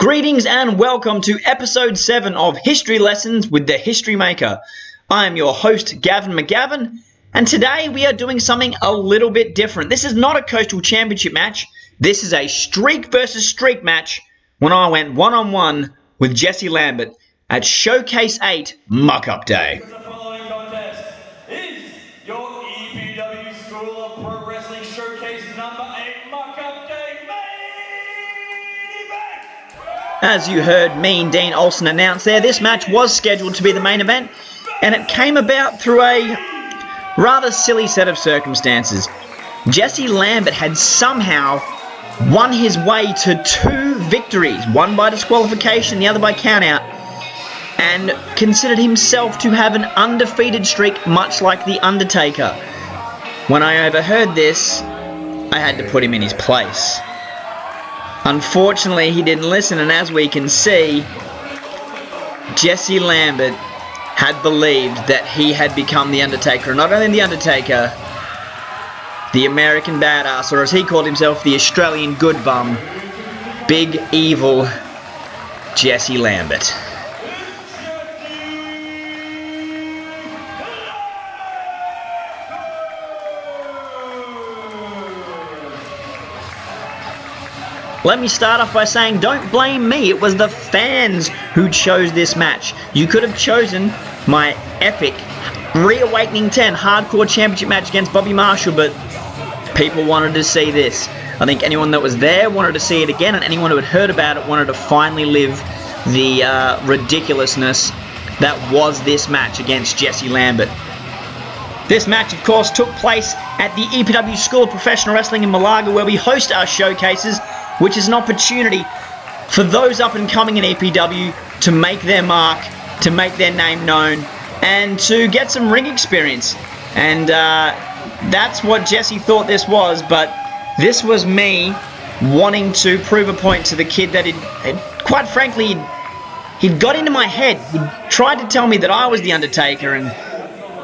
Greetings and welcome to episode 7 of History Lessons with the History Maker. I am your host, Gavin McGavin, and today we are doing something a little bit different. This is not a Coastal Championship match. This is a streak versus streak match when I went one-on-one with Jesse Lambert at Showcase 8 Muck Up Day. The following contest is your EPW School of Pro Wrestling Showcase number 8 Muck Up Day main event. As you heard Mean Dean Olsen announce there, this match was scheduled to be the main event, and it came about through a rather silly set of circumstances. Jesse Lambert had somehow won his way to 2 victories, one by disqualification, the other by countout, and considered himself to have an undefeated streak, much like The Undertaker. When I overheard this, I had to put him in his place. Unfortunately, he didn't listen, and as we can see, Jesse Lambert had believed that he had become The Undertaker. Not only The Undertaker, the American Badass, or as he called himself, the Australian Good Bum, Big Evil Jesse Lambert. Let me start off by saying, don't blame me. It was the fans who chose this match. You could have chosen my epic Reawakening 10 Hardcore Championship match against Bobby Marshall, but people wanted to see this. I think anyone that was there wanted to see it again, and anyone who had heard about it wanted to finally live the ridiculousness that was this match against Jesse Lambert. This match, of course, took place at the EPW School of Professional Wrestling in Malaga, where we host our showcases, which is an opportunity for those up and coming in EPW to make their mark, to make their name known, and to get some ring experience. And that's what Jesse thought this was, but this was me wanting to prove a point to the kid that quite frankly, he'd got into my head. He tried to tell me that I was The Undertaker, and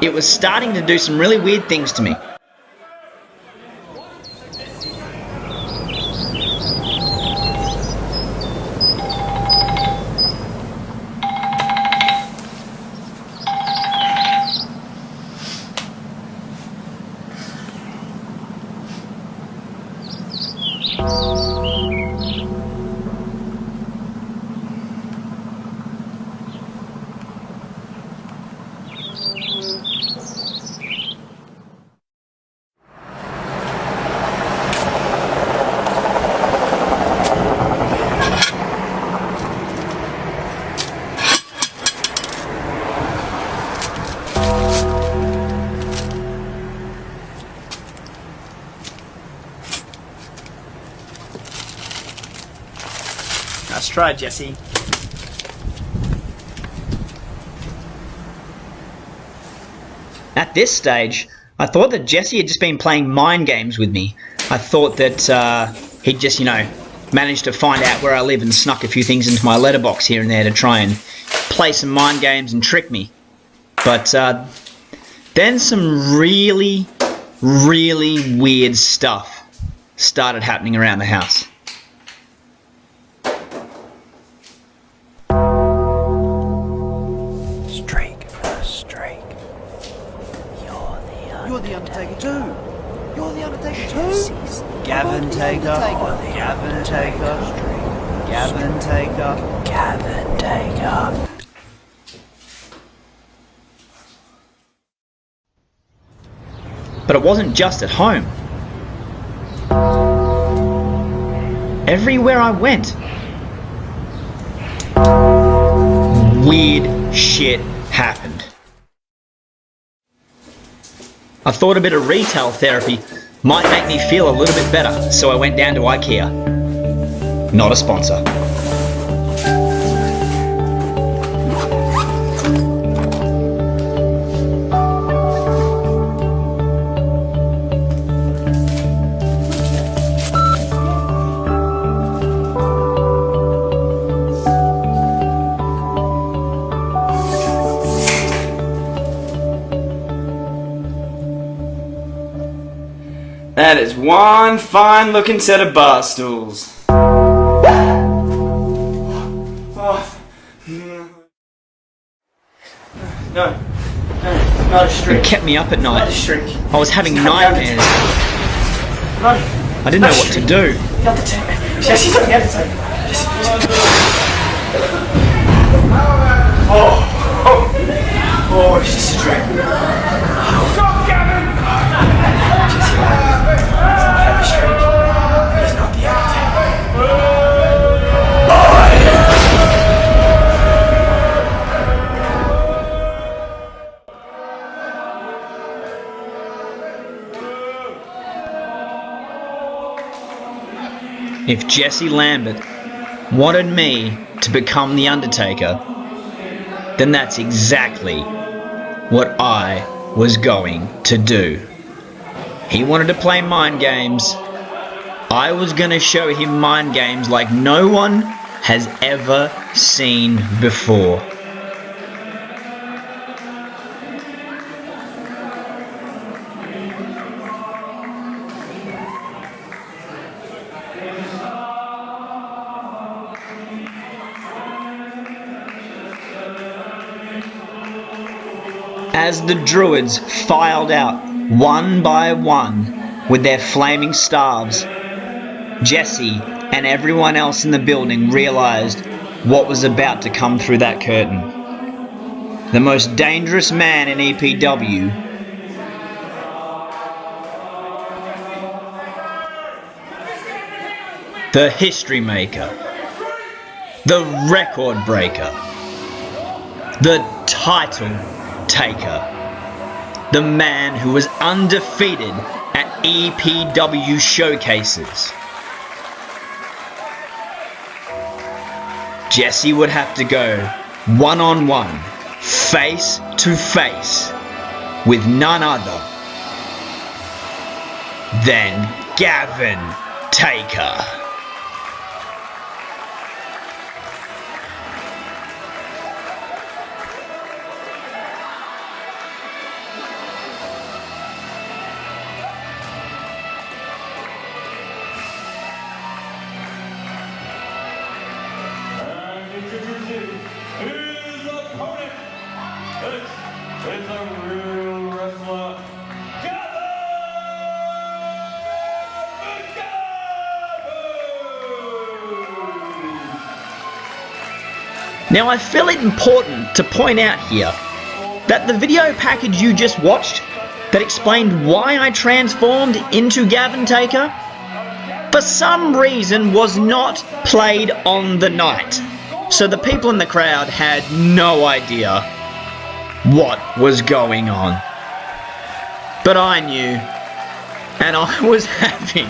it was starting to do some really weird things to me. Let's try, Jesse. At this stage, I thought that Jesse had just been playing mind games with me. I thought that he'd just, managed to find out where I live and snuck a few things into my letterbox here and there to try and play some mind games and trick me. But then some really, really weird stuff started happening around the house. You're the Undertaker too. You're the Undertaker too. Gavin Taker. Gavin Taker. Gavin Taker. Gavin Taker. But it wasn't just at home. Everywhere I went, weird shit happened. I thought a bit of retail therapy might make me feel a little bit better, so I went down to IKEA. Not a sponsor. That is one fine looking set of bar stools. Not a streak. It kept me up at Not a night. streak. I was having Just have the nightmares. Undertaker. I didn't know what to do. The Undertaker. Jesse's on the Undertaker. Oh, it's just a dream. Stop, Gavin! Jesse Lambert does not have a streak. He's not the Undertaker. If Jesse Lambert wanted me to become the Undertaker, then that's exactly what I was going to do. He wanted to play mind games. I was going to show him mind games like no one has ever seen before. As the Druids filed out one by one with their flaming staves, Jesse and everyone else in the building realized what was about to come through that curtain. The most dangerous man in EPW, the history maker, the record breaker, the title taker, the man who was undefeated at EPW showcases. Jesse would have to go one-on-one, face-to-face, with none other than Gavin Taker. His opponent, this is a real wrestler, Gavin McGavin! Now I feel it important to point out here that the video package you just watched that explained why I transformed into Gavin Taker, for some reason was not played on the night. So the people in the crowd had no idea what was going on. But I knew, and I was having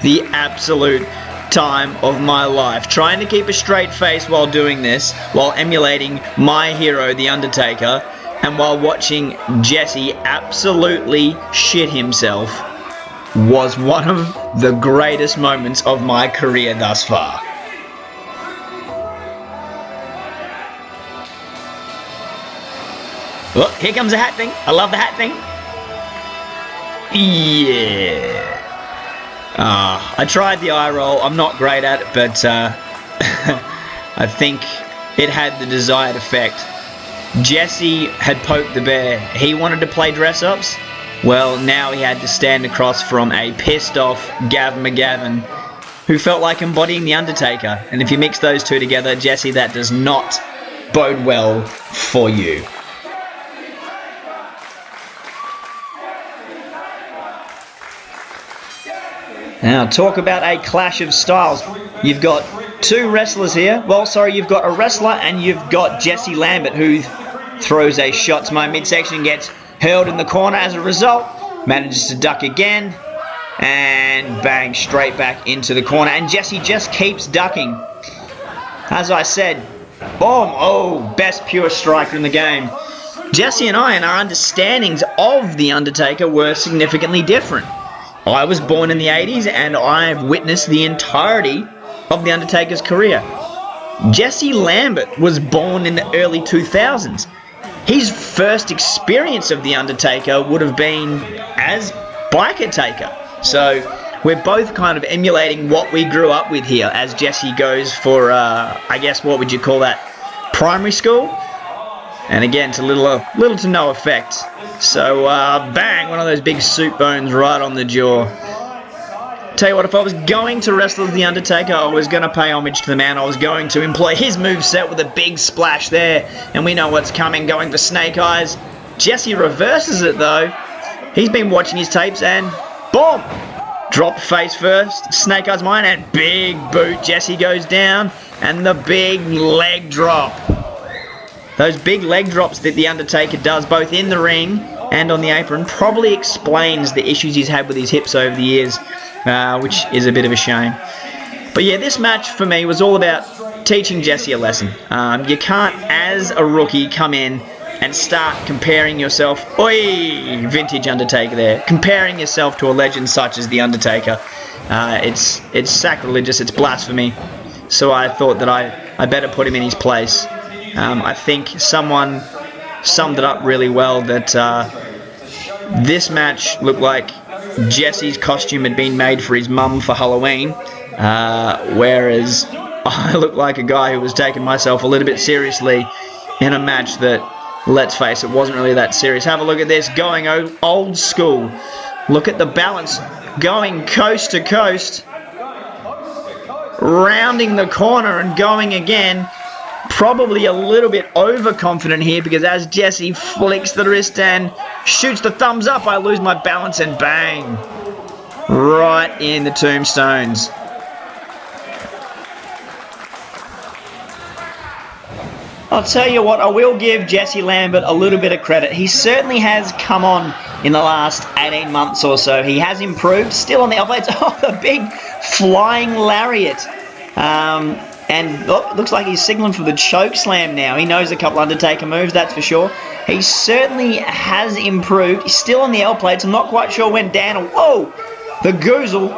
the absolute time of my life, trying to keep a straight face while doing this, while emulating my hero, The Undertaker, and while watching Jesse absolutely shit himself, was one of the greatest moments of my career thus far. Look, here comes the hat thing. I love the hat thing. Yeah. I tried the eye roll. I'm not great at it, but I think it had the desired effect. Jesse had poked the bear. He wanted to play dress-ups. Well, now he had to stand across from a pissed-off Gavin McGavin, who felt like embodying The Undertaker. And if you mix those two together, Jesse, that does not bode well for you. Now, talk about a clash of styles. You've got two wrestlers here. Well, sorry, you've got a wrestler and you've got Jesse Lambert, who throws a shot to my midsection, gets hurled in the corner as a result, manages to duck again, and bang, straight back into the corner. And Jesse just keeps ducking. As I said, boom, oh, best pure striker in the game. Jesse and I, and our understandings of The Undertaker were significantly different. I was born in the 80s and I've witnessed the entirety of The Undertaker's career. Jesse Lambert was born in the early 2000s. His first experience of The Undertaker would have been as Biker Taker. So we're both kind of emulating what we grew up with here, as Jesse goes for, I guess, what would you call that, primary school? And again, to little to no effect. So, bang, one of those big soup bones right on the jaw. Tell you what, if I was going to wrestle as The Undertaker, I was going to pay homage to the man. I was going to employ his moveset with a big splash there. And we know what's coming, going for Snake Eyes. Jesse reverses it, though. He's been watching his tapes and boom! Drop face first, Snake Eyes mine, and big boot. Jesse goes down, and the big leg drop. Those big leg drops that The Undertaker does, both in the ring and on the apron, probably explains the issues he's had with his hips over the years, which is a bit of a shame. But yeah, this match for me was all about teaching Jesse a lesson. You can't, as a rookie, come in and start comparing yourself, oi, vintage Undertaker there, comparing yourself to a legend such as The Undertaker. It's sacrilegious, it's blasphemy. So I thought that I better put him in his place. I think someone summed it up really well that this match looked like Jesse's costume had been made for his mum for Halloween, whereas I looked like a guy who was taking myself a little bit seriously in a match that, let's face it, wasn't really that serious. Have a look at this, going old school. Look at the balance, going coast to coast, rounding the corner and going again. Probably a little bit overconfident here, because as Jesse flicks the wrist and shoots the thumbs up, I lose my balance and bang, right in the tombstones. I'll tell you what, I will give Jesse Lambert a little bit of credit. He certainly has come on in the last 18 months or so. He has improved, still on the elbows. Oh, the big flying lariat. And looks like he's signaling for the choke slam now. He knows a couple Undertaker moves, that's for sure. He certainly has improved. He's still on the L plates. I'm not quite sure when Dan will... Whoa! The Goozle.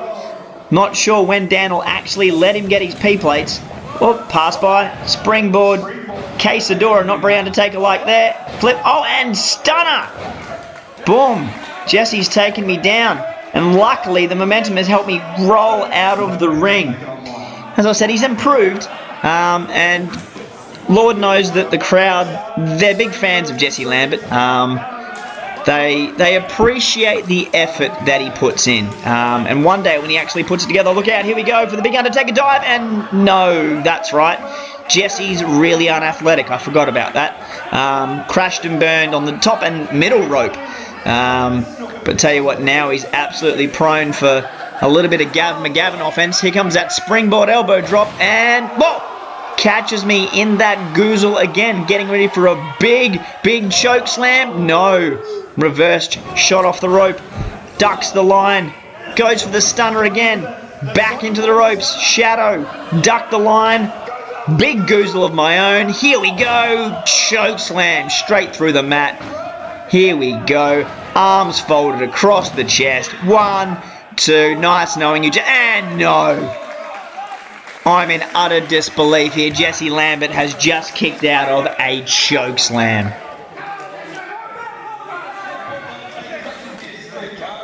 Not sure when Dan will actually let him get his P plates. Oh, pass by. Springboard. Quesadora, not very Undertaker like that. Flip. Oh, and stunner! Boom. Jesse's taken me down. And luckily, the momentum has helped me roll out of the ring. As I said, he's improved, and Lord knows that the crowd, they're big fans of Jesse Lambert. They appreciate the effort that he puts in. And one day when he actually puts it together, look out, here we go for the big Undertaker dive, and no, that's right. Jesse's really unathletic, I forgot about that. Crashed and burned on the top and middle rope. But tell you what, now he's absolutely prone for a little bit of Gavin McGavin offense. Here comes that springboard elbow drop, and whoa! Catches me in that goozle again, getting ready for a big choke slam. No, reversed, shot off the rope, ducks the line, goes for the stunner again, back into the ropes, shadow, duck the line, big goozle of my own. Here we go, choke slam straight through the mat. Here we go, arms folded across the chest. 1, 2, nice knowing you, and no. I'm in utter disbelief here. Jesse Lambert has just kicked out of a choke slam.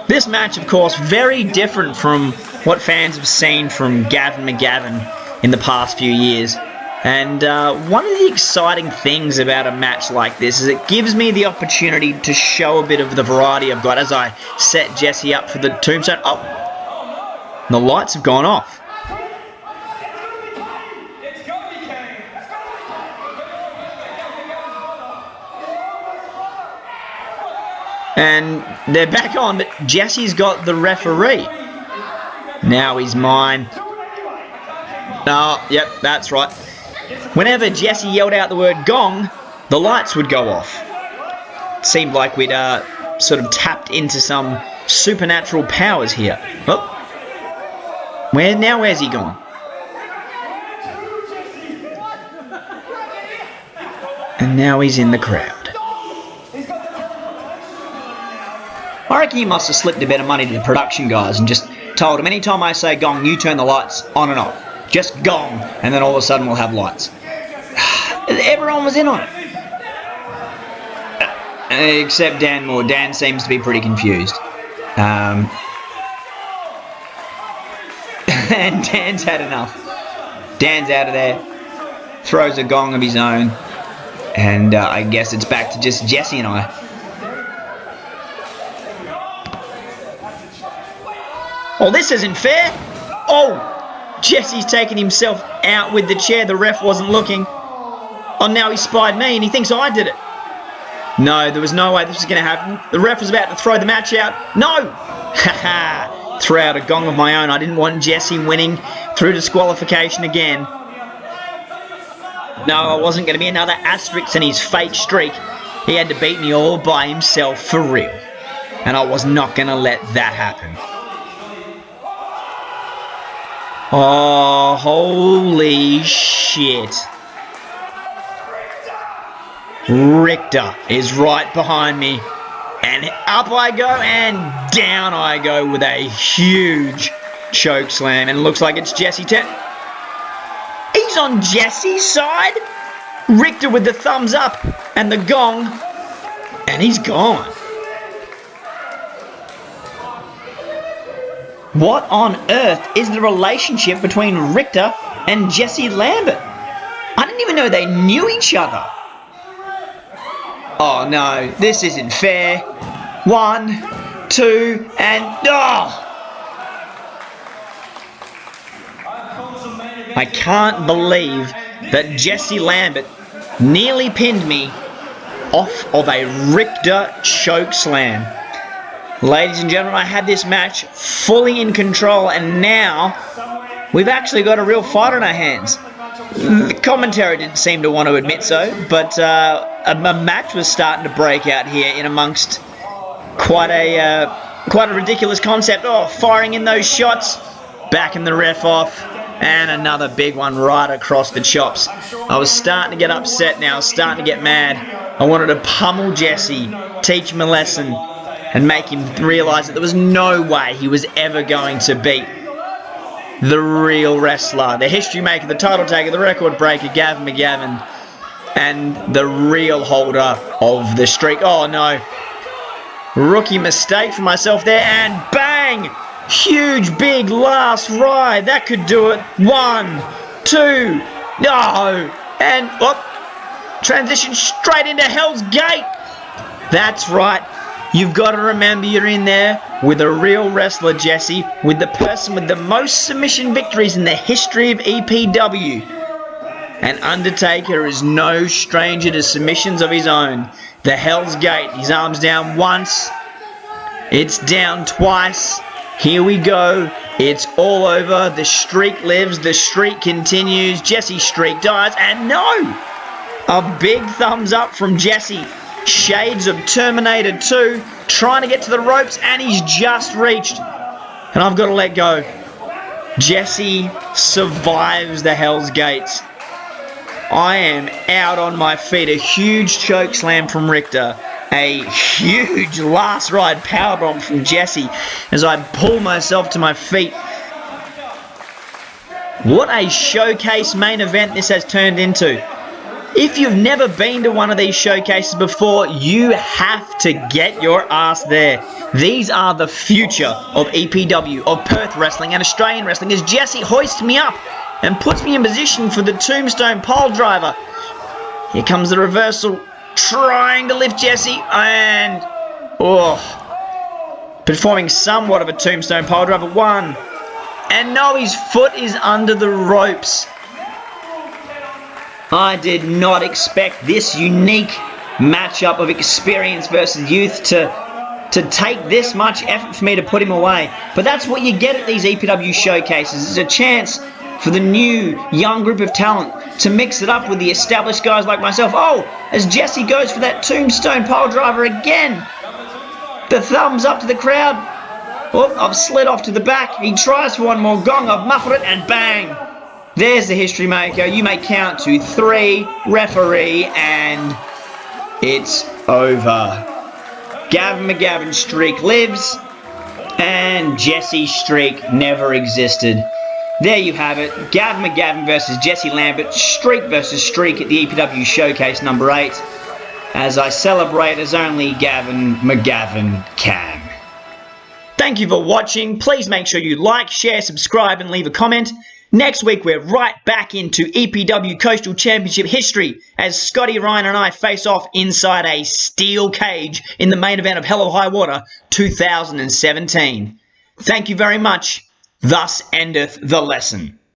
This match, of course, very different from what fans have seen from Gavin McGavin in the past few years. And one of the exciting things about a match like this is it gives me the opportunity to show a bit of the variety I've got as I set Jesse up for the tombstone. Oh, the lights have gone off. And they're back on, but Jesse's got the referee. Now he's mine. Oh, yep, that's right. Whenever Jesse yelled out the word gong, the lights would go off. It seemed like we'd sort of tapped into some supernatural powers here. Oh, where's he gone? And now he's in the crowd. I reckon he must have slipped a bit of money to the production guys and just told them, anytime I say gong, you turn the lights on and off. Just gong, and then all of a sudden we'll have lights. Everyone was in on it. Except Dan Moore. Dan seems to be pretty confused. And Dan's had enough. Dan's out of there. Throws a gong of his own. And I guess it's back to just Jesse and I. Oh, this isn't fair. Oh, Jesse's taking himself out with the chair. The ref wasn't looking. Oh, now he spied me and he thinks I did it. No, there was no way this was going to happen. The ref was about to throw the match out. No! Haha! Threw out a gong of my own. I didn't want Jesse winning through disqualification again. No, I wasn't going to be another asterisk in his fake streak. He had to beat me all by himself for real. And I was not going to let that happen. Oh, holy shit. Richter is right behind me. And up I go and down I go with a huge choke slam. And it looks like it's Jesse. He's on Jesse's side. Richter with the thumbs up and the gong. And he's gone. What on earth is the relationship between Richter and Jesse Lambert? I didn't even know they knew each other. Oh no, this isn't fair. 1, 2, and oh! I can't believe that Jesse Lambert nearly pinned me off of a Richter choke slam. Ladies and gentlemen, I had this match fully in control, and now we've actually got a real fight on our hands. The commentary didn't seem to want to admit so, but a match was starting to break out here in amongst quite a ridiculous concept. Oh, firing in those shots, backing the ref off, and another big one right across the chops. I was starting to get upset now, I was starting to get mad. I wanted to pummel Jesse, teach him a lesson, and make him realise that there was no way he was ever going to beat the real wrestler, the history maker, the title taker, the record breaker, Gavin McGavin, and the real holder of the streak. Oh no. Rookie mistake for myself there, and bang! Huge big last ride. That could do it. 1, 2, no! And transition straight into Hell's Gate. That's right. You've got to remember you're in there with a real wrestler, Jesse, with the person with the most submission victories in the history of EPW. And Undertaker is no stranger to submissions of his own. The Hell's Gate, his arms down once, it's down twice. Here we go. It's all over. The streak lives. The streak continues. Jesse's streak dies. And no! A big thumbs up from Jesse. Shades of Terminator 2, trying to get to the ropes, and he's just reached. And I've got to let go. Jesse survives the Hell's Gates. I am out on my feet. A huge choke slam from Richter. A huge last ride powerbomb from Jesse as I pull myself to my feet. What a showcase main event this has turned into. If you've never been to one of these showcases before, you have to get your ass there. These are the future of EPW, of Perth wrestling and Australian wrestling, as Jesse hoists me up and puts me in position for the tombstone pole driver. Here comes the reversal, trying to lift Jesse, and performing somewhat of a tombstone pole driver. 1, and no, his foot is under the ropes. I did not expect this unique matchup of experience versus youth to take this much effort for me to put him away. But that's what you get at these EPW showcases. It's a chance for the new, young group of talent to mix it up with the established guys like myself. Oh, as Jesse goes for that tombstone pole driver again. The thumbs up to the crowd. Oh, I've slid off to the back. He tries for one more gong. I've muffled it, and bang. There's the history maker. You may count to 3, referee, and it's over. Gavin McGavin's streak lives, and Jesse's streak never existed. There you have it. Gavin McGavin versus Jesse Lambert, streak versus streak at the EPW Showcase number 8, as I celebrate as only Gavin McGavin can. Thank you for watching. Please make sure you like, share, subscribe, and leave a comment. Next week, we're right back into EPW Coastal Championship history as Scotty, Ryan and I face off inside a steel cage in the main event of Hell or High Water 2017. Thank you very much. Thus endeth the lesson.